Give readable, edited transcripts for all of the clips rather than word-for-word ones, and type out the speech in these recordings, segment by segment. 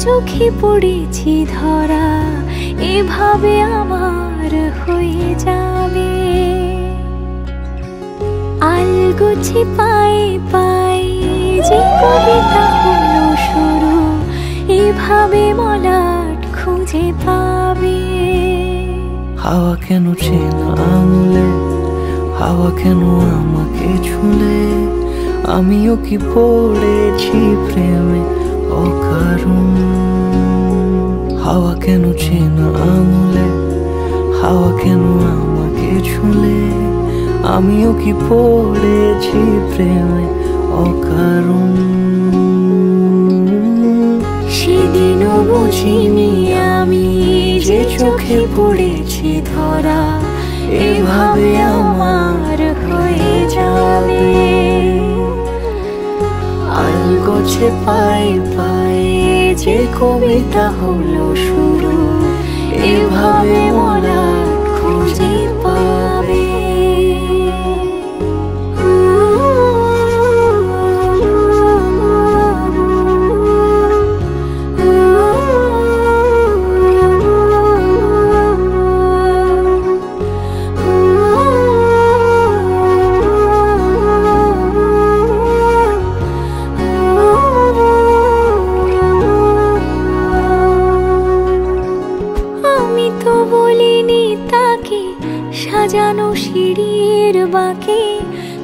চোখে পড়েছি ধরা, এভাবে আমার হয়ে যাবে। আলগোছে পায়ে পায়ে যে কবিতা হলো শুরু, এভাবে মলাট খুঁজে পাবে। হাওয়া কেন চেনা আঙুলে, হাওয়া কেন আমাকে ছুলে, আমিও কি পড়েছি প্রেমে অকারণ। হাওয়া কেন চেনা আঙুলে, হাওয়া কেন আমাকে ছুলে, আমিও কি পড়েছি প্রেমে অকারণ। সেদিনও বুঝিনি আমি যে চোখে পড়েছি ধরা, এভাবে আমার হয়ে যাবে। আলগোছে পায়ে পায়ে যে কবিতা হলো শুরু, এভাবে মলাট খুঁজে পাবে। সাজানো সিঁড়ির বাঁকে,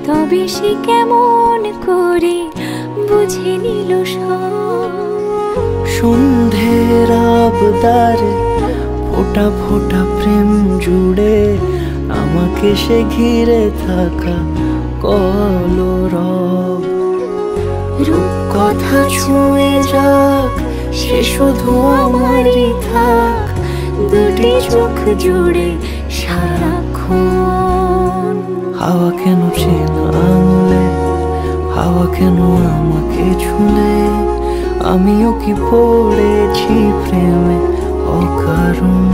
তবে সে কেমন করে বুঝে নিল সব। সন্ধ্যের আবদারে ফোটা ফোটা প্রেম জুড়ে, আমাকে সে ঘিরে থাকা কলরব। রূপকথা ছুঁয়ে যাক, সে শুধু আমারই থাক, দুটি চোখ জুড়ে সারাক্ষণ। হাওয়া কেন চেনা আঙুলে, হাওয়া কেন আমাকে ছুলে, আমিও কি পড়েছি প্রেমে অকারণ।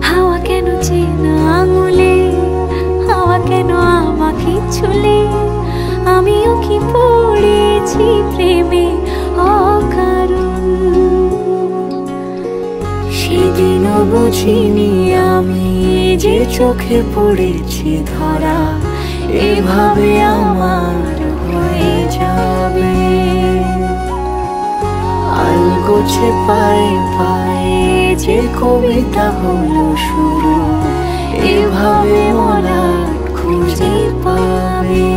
হাওয়া কেন চেনা আঙুলে, হাওয়া কেন আমাকে ছুলে, আমিও কি পড়েছি প্রেমে অকারণ। সেদিনও বুঝিনি আমি যে চোখে পড়েছি ধরা, এভাবে আমার হয়ে যাবে। আলগোছে পায়ে পায়ে যে কবিতা হলো শুরু, এভাবে মলাট খুঁজে পাবে।